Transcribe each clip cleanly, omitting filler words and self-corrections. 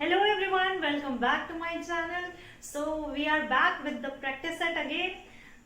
Hello everyone, welcome back to my channel. So we are back with the practice set again.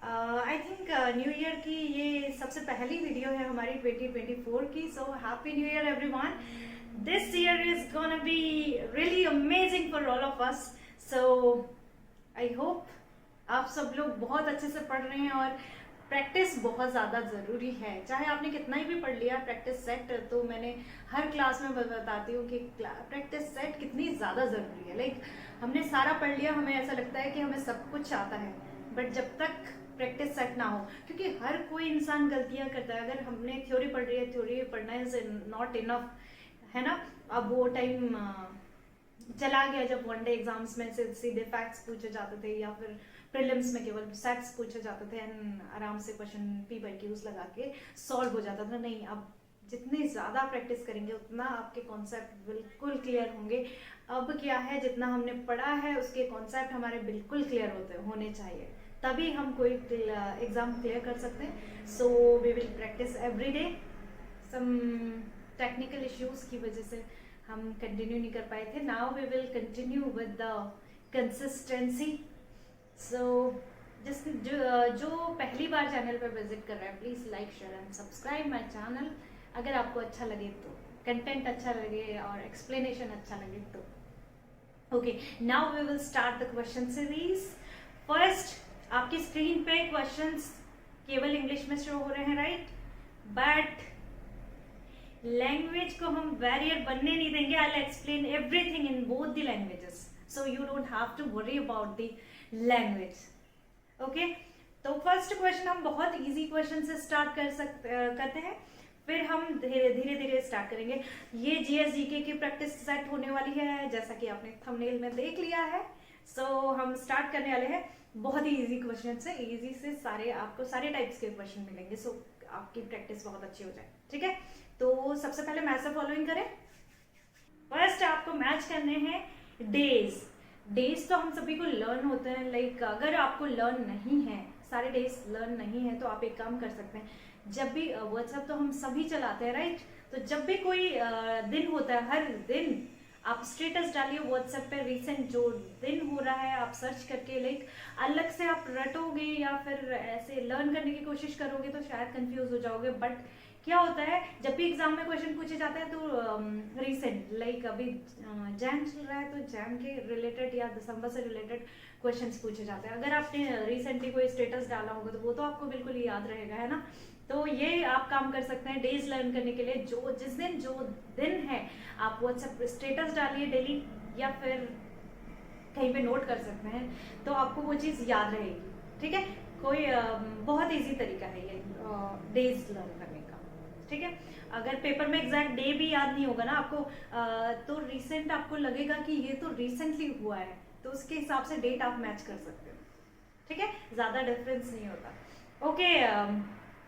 I think new year की ये सबसे पहली video है हमारी 2024 की. So happy new year everyone. This year is gonna be really amazing for all of us. So I hope आप सब लोग बहुत अच्छे से पढ़ रहे हैं और प्रैक्टिस बहुत ज़्यादा ज़रूरी है. चाहे आपने कितना ही भी पढ़ लिया प्रैक्टिस सेट, तो मैंने हर क्लास में बताती हूँ कि प्रैक्टिस सेट कितनी ज़्यादा ज़रूरी है. लाइक हमने सारा पढ़ लिया, हमें ऐसा लगता है कि हमें सब कुछ आता है, बट जब तक प्रैक्टिस सेट ना हो, क्योंकि हर कोई इंसान गलतियाँ करता है. अगर हमने थ्योरी पढ़ रही है, थ्योरी पढ़ना इज नॉट इनफ, है ना. अब वो टाइम चला गया जब वनडे एग्जाम्स में से सीधे फैक्ट्स पूछे जाते थे या फिर प्रीलिम्स में केवल सेट्स पूछे जाते थे एंड आराम से क्वेश्चन पी बाई क्यूज लगा के सॉल्व हो जाता था. नहीं, अब जितनी ज़्यादा प्रैक्टिस करेंगे उतना आपके कॉन्सेप्ट बिल्कुल क्लियर होंगे. अब क्या है, जितना हमने पढ़ा है उसके कॉन्सेप्ट हमारे बिल्कुल क्लियर होने चाहिए, तभी हम कोई एग्ज़ाम क्लियर कर सकते हैं. So we will practise every day. Some technical issues की वजह से हम कंटिन्यू नहीं कर पाए थे. Now we will continue with the consistency. So जो पहली बार चैनल पर विजिट कर रहा है, please like share and subscribe my channel. अगर आपको अच्छा लगे तो, कंटेंट अच्छा लगे और एक्सप्लेनेशन अच्छा लगे तो. Okay, now we will start the question series. First, आपकी स्क्रीन पे क्वेश्चंस केवल इंग्लिश में शो हो रहे हैं, राइट? बट लैंग्वेज को हम बैरियर बनने नहीं देंगे. I will explain everything in both the languages, so you don't have to worry about the language. Okay, तो फर्स्ट क्वेश्चन हम बहुत इजी क्वेश्चन से स्टार्ट करते हैं, फिर हम धीरे धीरे स्टार्ट करेंगे. ये जीएस जीके की प्रैक्टिस सेट होने वाली है, जैसा कि आपने थंबनेल में देख लिया है. सो हम स्टार्ट करने वाले हैं बहुत ही इजी क्वेश्चन से. इजी से आपको सारे टाइप्स के क्वेश्चन मिलेंगे, सो आपकी प्रैक्टिस बहुत अच्छी हो जाए. ठीक है, तो सबसे पहले मैच से फॉलोइंग करें. फर्स्ट आपको मैच करने हैं डेज. डेज तो हम सभी को लर्न होते हैं. लाइक अगर आपको लर्न नहीं है, सारे डेज लर्न नहीं है, तो आप एक काम कर सकते हैं. जब भी व्हाट्सएप तो हम सभी चलाते हैं, राइट? तो जब भी कोई दिन होता है, हर दिन आप स्टेटस डालिए व्हाट्सएप पे. रिसेंट जो दिन हो रहा है आप सर्च करके, लाइक अलग से आप रटोगे या फिर ऐसे लर्न करने की कोशिश करोगे तो शायद कंफ्यूज हो जाओगे. बट क्या होता है, जब भी एग्जाम में क्वेश्चन पूछे जाते हैं तो रिसेंट, लाइक अभी जैन चल रहा है तो जैन के रिलेटेड या दिसंबर से रिलेटेड क्वेश्चंस पूछे जाते हैं. अगर आपने रिसेंटली कोई स्टेटस डाला होगा तो वो तो आपको बिल्कुल ही याद रहेगा, है ना. तो ये आप काम कर सकते हैं डेज लर्न करने के लिए. जो दिन है आप व्हाट्सएप स्टेटस डालिए डेली, या फिर कहीं पे नोट कर सकते हैं, तो आपको वो चीज़ याद रहेगी. ठीक है, कोई बहुत इजी तरीका है ये डेज लर्न करने का. ठीक है, अगर पेपर में एग्जैक्ट डे भी याद नहीं होगा ना आपको, तो रिसेंट आपको लगेगा कि ये तो रिसेंटली हुआ है, तो उसके हिसाब से डेट आप मैच कर सकते हो. ठीक है, ज़्यादा डिफरेंस नहीं होता. ओके,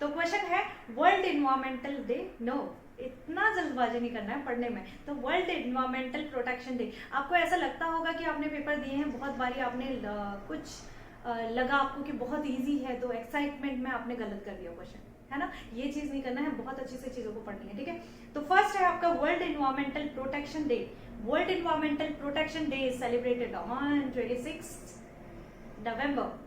तो क्वेश्चन है वर्ल्ड इन्वायरमेंटल डे. नो, इतना जल्दबाजी नहीं करना है पढ़ने में. तो वर्ल्ड इन्वायरमेंटल प्रोटेक्शन डे. आपको ऐसा लगता होगा कि आपने पेपर दिए हैं बहुत बारी, आपने कुछ लगा आपको कि बहुत इजी है, तो एक्साइटमेंट में आपने गलत कर दिया क्वेश्चन, है ना. ये चीज नहीं करना है, बहुत अच्छी से चीजों को पढ़नी है. ठीक है, तो फर्स्ट है आपका world environmental protection day. World environmental protection day is celebrated on 26 नवंबर.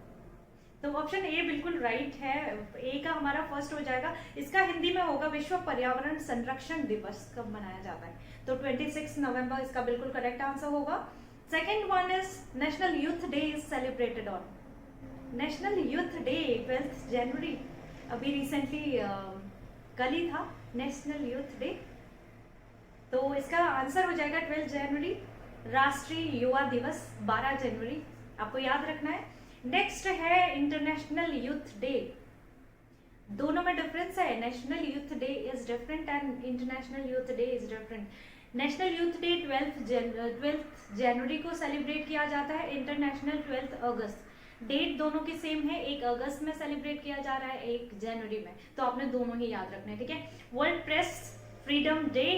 तो ऑप्शन ए बिल्कुल राइट है. ए का हमारा फर्स्ट हो जाएगा. इसका हिंदी में होगा विश्व पर्यावरण संरक्षण दिवस कब मनाया जाता है, तो 26 नवंबर इसका बिल्कुल करेक्ट आंसर होगा. Second one is national youth day is celebrated on. National youth day 12 जनवरी. अभी रिसेंटली कल ही था नेशनल यूथ डे, तो इसका आंसर हो जाएगा 12 जनवरी. राष्ट्रीय युवा दिवस 12 जनवरी, आपको याद रखना है. नेक्स्ट है इंटरनेशनल यूथ डे. दोनों में डिफरेंस है. National youth day is different and international youth day is different. National youth day 12 जनवरी को सेलिब्रेट किया जाता है. इंटरनेशनल 12 अगस्त. डेट दोनों की सेम है, 1 अगस्त में सेलिब्रेट किया जा रहा है, 1 जनवरी में, तो आपने दोनों ही याद रखना है. ठीक है, world press freedom day.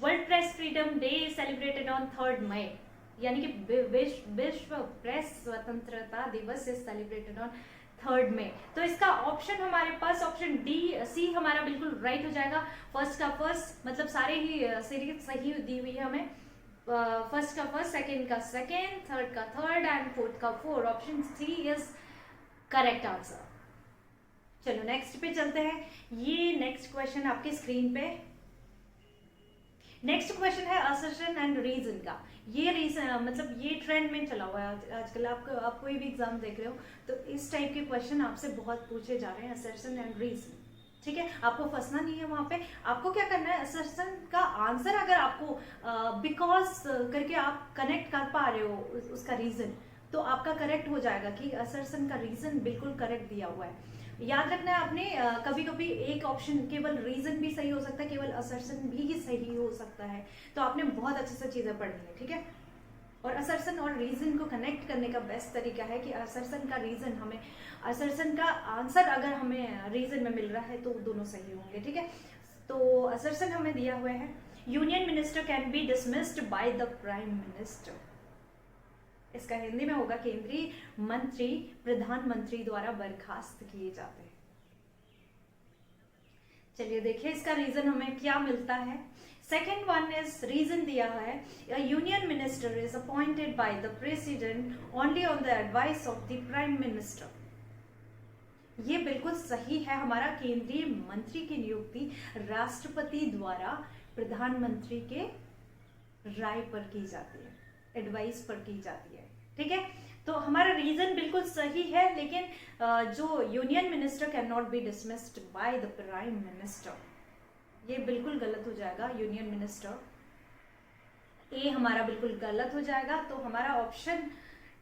World press freedom day is celebrated on 3 मई, यानी कि विश्व प्रेस स्वतंत्रता दिवस इज सेलिब्रेटेड ऑन 3 मई. तो इसका ऑप्शन हमारे पास ऑप्शन डी सी हमारा बिल्कुल राइट हो जाएगा. फर्स्ट का फर्स्ट, मतलब सारे ही सीरीज सही दी हुई है हमें. फर्स्ट का फर्स्ट, सेकंड का सेकंड, थर्ड का थर्ड एंड फोर्थ का four. Option C is correct answer. चलो नेक्स्ट पे चलते हैं। ये नेक्स्ट क्वेश्चन आपके स्क्रीन पे, नेक्स्ट क्वेश्चन है असर्शन एंड रीजन का। ये रीजन मतलब ये ट्रेंड में चला हुआ है आजकल। आप कोई भी एग्जाम देख रहे हो तो इस टाइप के क्वेश्चन आपसे बहुत पूछे जा रहे हैं, असर्शन एंड रीजन। ठीक है, आपको फंसना नहीं है वहां पे। आपको क्या करना है, असर्शन का आंसर अगर आपको बिकॉज करके आप कनेक्ट कर पा रहे हो उसका रीजन, तो आपका करेक्ट हो जाएगा कि असर्शन का रीजन बिल्कुल करेक्ट दिया हुआ है। याद रखना है आपने, कभी कभी एक ऑप्शन केवल रीजन भी सही हो सकता है, केवल असर्शन भी सही हो सकता है। तो आपने बहुत अच्छे से चीजें पढ़नी है, ठीक है। और असर्शन और रीजन को कनेक्ट करने का बेस्ट तरीका है कि असर्शन का रीजन हमें, असर्शन का आंसर अगर हमें रीजन में मिल रहा है तो दोनों सही होंगे, ठीक है। तो असर्शन हमें दिया हुआ है, union minister can be dismissed by the prime minister. इसका हिंदी में होगा, केंद्रीय मंत्री प्रधानमंत्री द्वारा बर्खास्त किए जाते हैं। चलिए देखिए इसका रीजन हमें क्या मिलता है। सेकेंड वन इज रीजन दिया है, union minister is appointed by the president only on the advice of the prime minister. ये बिल्कुल सही है, हमारा केंद्रीय मंत्री की नियुक्ति राष्ट्रपति द्वारा प्रधानमंत्री के राय पर की जाती है, एडवाइस पर की जाती है, ठीक है। तो हमारा रीजन बिल्कुल सही है, लेकिन जो union minister can not be dismissed by the prime minister, ये बिल्कुल गलत हो जाएगा। यूनियन मिनिस्टर, ए हमारा बिल्कुल गलत हो जाएगा। तो हमारा ऑप्शन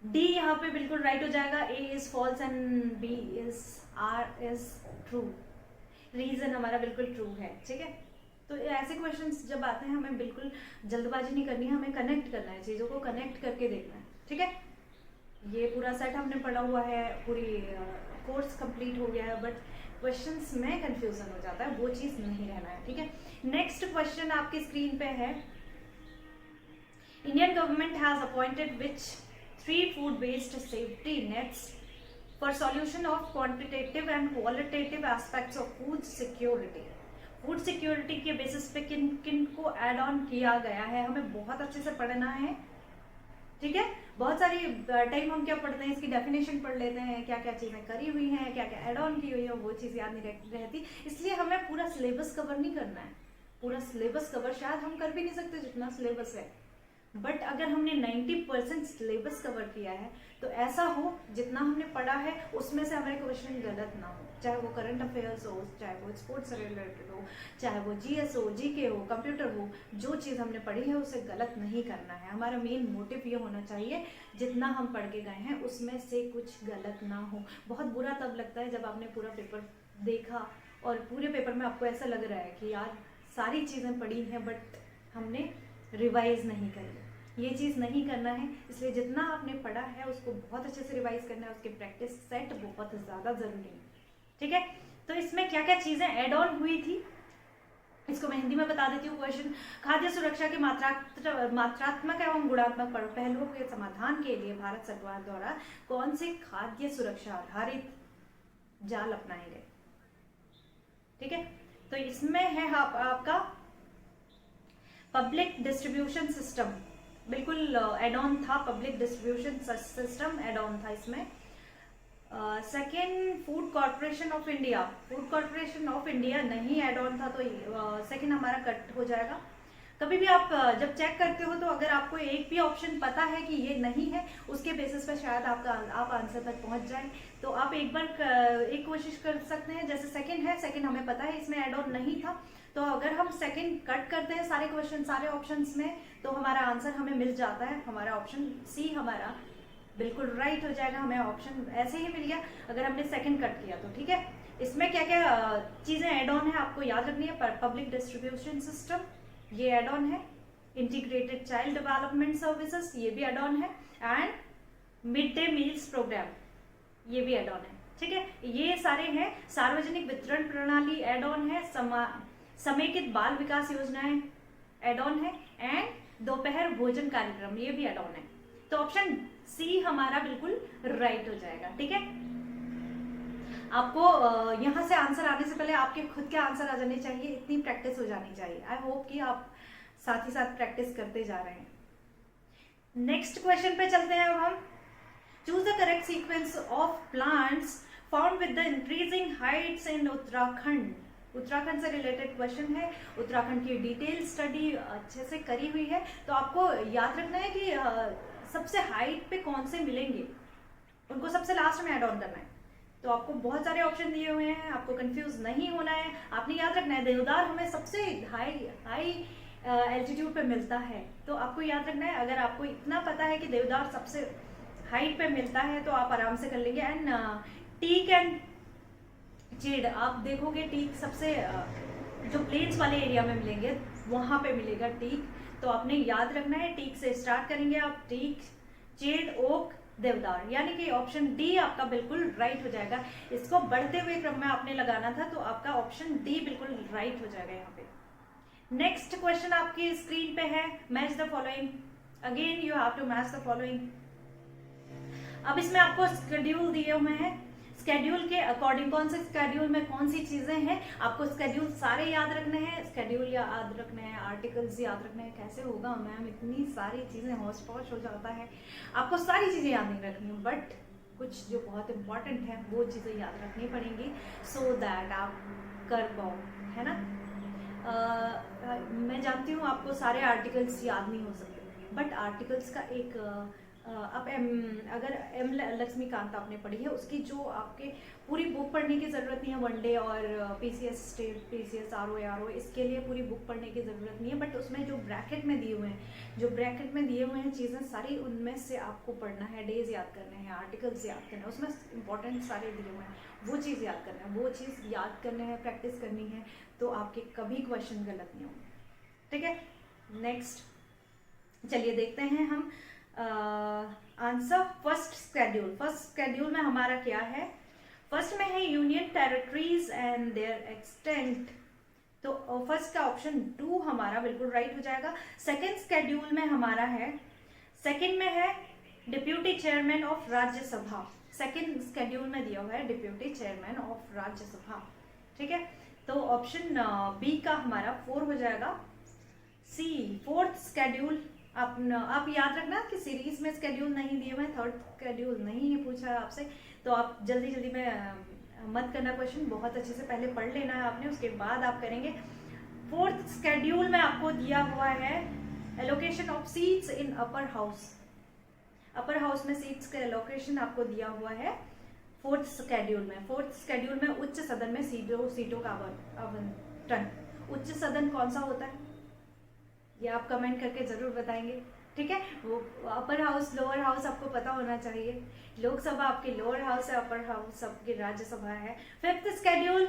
डी यहाँ पे बिल्कुल राइट हो जाएगा। A is false and B is R is true. Reason हमारा बिल्कुल ट्रू है, ठीक है। तो ऐसे क्वेश्चंस जब आते हैं हमें बिल्कुल जल्दबाजी नहीं करनी है, हमें कनेक्ट करना है, चीजों को कनेक्ट करके देखना है, ठीक है। ये पूरा सेट हमने पढ़ा हुआ है, पूरी कोर्स कंप्लीट हो गया है, बट क्वेश्चंस में कंफ्यूजन हो जाता है, वो चीज नहीं रहना है, ठीक है। नेक्स्ट क्वेश्चन आपकी स्क्रीन पे है, Indian government has appointed which 3 food based safety nets for solution of quantitative and qualitative aspects of food security. Food security के बेसिस पे किन किन को एड ऑन किया गया है, हमें बहुत अच्छे से पढ़ना है, ठीक है। बहुत सारी टाइम हम क्या पढ़ते हैं, इसकी डेफिनेशन पढ़ लेते हैं, क्या क्या चीजें करी हुई हैं, क्या क्या एड ऑन की हुई है, वो चीज याद नहीं रहती। इसलिए हमें पूरा सिलेबस कवर नहीं करना है। पूरा सिलेबस कवर शायद हम कर भी नहीं सकते जितना सिलेबस है, बट अगर हमने 90% सिलेबस कवर किया है तो ऐसा हो जितना हमने पढ़ा है उसमें से हमारे क्वेश्चन गलत ना हो, चाहे वो करंट अफेयर्स हो, चाहे वो स्पोर्ट्स से रिलेटेड हो, चाहे वो जीएस हो, जीके हो, कंप्यूटर हो, जो चीज़ हमने पढ़ी है उसे गलत नहीं करना है। हमारा मेन मोटिव ये होना चाहिए जितना हम पढ़ के गए हैं उसमें से कुछ गलत ना हो। बहुत बुरा तब लगता है जब आपने पूरा पेपर देखा और पूरे पेपर में आपको ऐसा लग रहा है कि यार सारी चीज़ें पढ़ी हैं बट हमने रिवाइज नहीं करी। ये चीज़ नहीं करना है, इसलिए जितना आपने पढ़ा है उसको बहुत अच्छे से रिवाइज करना है, उसके प्रैक्टिस सेट बहुत ज़्यादा ज़रूरी है, ठीक है। तो इसमें क्या क्या चीज़ें एड ऑन हुई थी इसको मैं हिंदी में बता देती हूँ। क्वेश्चन, खाद्य सुरक्षा के मात्रात्मक एवं गुणात्मक पहलुओं के समाधान के लिए भारत सरकार द्वारा कौन से खाद्य सुरक्षा आधारित जाल अपनाए गए, ठीक है। तो इसमें है आपका पब्लिक डिस्ट्रीब्यूशन सिस्टम, बिल्कुल एड ऑन था, public distribution system add on था इसमें। Second, food corporation of India, food corporation of India नहीं एड ऑन था, तो सेकेंड हमारा कट हो जाएगा। कभी भी आप जब चेक करते हो तो अगर आपको एक भी ऑप्शन पता है कि ये नहीं है, उसके बेसिस पर शायद आप आंसर तक पहुंच जाए, तो आप एक बार एक कोशिश कर सकते हैं। जैसे सेकंड है, सेकंड हमें पता है इसमें ऐड ऑन नहीं था, तो अगर हम सेकंड कट करते हैं सारे क्वेश्चन सारे ऑप्शंस में तो हमारा आंसर हमें मिल जाता है। हमारा ऑप्शन सी हमारा बिल्कुल राइट हो जाएगा, हमें ऑप्शन ऐसे ही मिल गया अगर हमने सेकंड कट किया तो, ठीक है। इसमें क्या क्या चीजें ऐड ऑन है आपको याद रखनी है। पब्लिक डिस्ट्रीब्यूशन सिस्टम ये ऐड ऑन है, इंटीग्रेटेड चाइल्ड डेवलपमेंट सर्विसेज ये भी ऐड ऑन है, and mid day meals programme ये भी ऐड ऑन है, ठीक है। ये सारे हैं। सार्वजनिक वितरण प्रणाली ऐड ऑन है, समेकित बाल विकास योजनाएं ऐड ऑन है, एंड दोपहर भोजन कार्यक्रम ये भी ऐड ऑन है। तो ऑप्शन सी हमारा बिल्कुल राइट हो जाएगा, ठीक है। आपको यहाँ से आंसर आने से पहले आपके खुद के आंसर आ जाने चाहिए, इतनी प्रैक्टिस हो जानी चाहिए। आई होप कि आप साथ ही साथ प्रैक्टिस करते जा रहे हैं, नेक्स्ट क्वेश्चन पे चलते हैं अब हम। Choose the correct sequence of plants found with the increasing heights in Uttarakhand. Uttarakhand से रिलेटेड क्वेश्चन है, उत्तराखंड की डिटेल स्टडी अच्छे से करी हुई है, तो आपको याद रखना है कि सबसे हाइट पे कौन से मिलेंगे, उनको सबसे लास्ट में ऐड ऑन करना है। तो आपको बहुत सारे ऑप्शन दिए हुए हैं, आपको कंफ्यूज नहीं होना है। आपने याद रखना है देवदार हमें सबसे हाई एल्टीट्यूड पे मिलता है, तो आपको याद रखना है, अगर आपको इतना पता है कि देवदार सबसे हाइट पे मिलता है तो आप आराम से कर लेंगे। एंड टीक एंड चीड़ आप देखोगे, टीक सबसे जो प्लेन्स वाले एरिया में मिलेंगे वहां पे मिलेगा टीक, तो आपने याद रखना है टीक से स्टार्ट करेंगे आप, टीक, चीड़, ओक, देवदार, यानी कि ऑप्शन डी आपका बिल्कुल राइट हो जाएगा। इसको बढ़ते हुए क्रम में आपने लगाना था, तो आपका ऑप्शन डी बिल्कुल राइट हो जाएगा यहाँ पे। नेक्स्ट क्वेश्चन आपकी स्क्रीन पे है, match the following. Again you have to match the following. अब इसमें आपको स्केड्यूल दिए हुए हैं, स्केड्यूल के अकॉर्डिंग कौन से स्केड्यूल में कौन सी चीजें हैं, आपको स्केड्यूल सारे याद रखने हैं। स्केड्यूल याद रखने हैं, आर्टिकल्स याद रखने हैं। कैसे होगा मैम, इतनी सारी चीजें हौच पौच हो जाता है, आपको सारी चीजें याद नहीं रखनी, बट कुछ जो बहुत इंपॉर्टेंट है वो चीजें याद रखनी पड़ेंगी, सो दैट आप कर पाओ, है ना। मैं जानती हूँ आपको सारे आर्टिकल्स याद नहीं हो सकते, बट आर्टिकल्स का एक अब अगर एम लक्ष्मीकांत आपने पढ़ी है, उसकी जो आपके पूरी बुक पढ़ने की ज़रूरत नहीं है, वनडे और पीसीएस स्टेट, पीसीएस आरओ, इसके लिए पूरी बुक पढ़ने की ज़रूरत नहीं है, बट उसमें जो ब्रैकेट में दिए हुए हैं, जो ब्रैकेट में दिए हुए हैं चीज़ें सारी, उनमें से आपको पढ़ना है, डेज याद करने हैं, आर्टिकल्स याद करने हैं, उसमें इंपॉर्टेंट सारे दिए हुए हैं, वो चीज़ याद करना है, वो चीज़ याद करने हैं, प्रैक्टिस करनी है, तो आपके कभी क्वेश्चन गलत नहीं होंगे। ठीक है, नेक्स्ट चलिए देखते हैं हम आंसर। फर्स्ट स्केड्यूल में हमारा क्या है, फर्स्ट में है union territories and their extent, तो फर्स्ट का ऑप्शन 2 हमारा बिल्कुल राइट हो जाएगा। सेकंड स्केड्यूल में हमारा है, सेकंड में है deputy chairman of Rajya Sabha, second schedule में दिया हुआ है डिप्यूटी चेयरमैन ऑफ राज्यसभा। ठीक है, तो ऑप्शन बी का हमारा 4 हो जाएगा। सी फोर्थ स्केड्यूल, आप याद रखना कि सीरीज में स्केड्यूल नहीं दिए हुए, थर्ड स्केड्यूल नहीं है पूछा आपसे, तो आप जल्दी जल्दी में मत करना क्वेश्चन, बहुत अच्छे से पहले पढ़ लेना है आपने, उसके बाद आप करेंगे। फोर्थ स्केड्यूल में आपको दिया हुआ है allocation of seats in upper house, upper house में सीट्स का एलोकेशन आपको दिया हुआ है फोर्थ स्केड्यूल में। फोर्थ स्केड्यूल में उच्च सदन में सीटों का आवंटन, उच्च सदन कौन सा होता है ये आप कमेंट करके जरूर बताएंगे। ठीक है, वो अपर हाउस लोअर हाउस आपको पता होना चाहिए, लोकसभा आपकी लोअर हाउस है, अपर हाउस आपकी राज्यसभा है। फिफ्थ स्केड्यूल,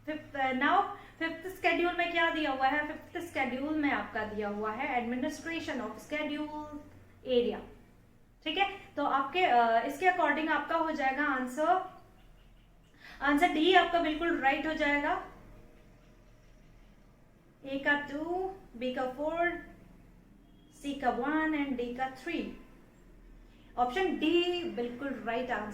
फिफ्थ स्केड्यूल में क्या दिया हुआ है, फिफ्थ स्केड्यूल में आपका दिया हुआ है एडमिनिस्ट्रेशन ऑफ स्केड्यूल एरिया। ठीक है, तो आपके इसके अकॉर्डिंग आपका हो जाएगा आंसर डी आपका बिल्कुल राइट हो जाएगा। ए का 2, बी का 4, सी का 1 एंड डी का 3, ऑप्शन डी बिल्कुल राइट आंसर।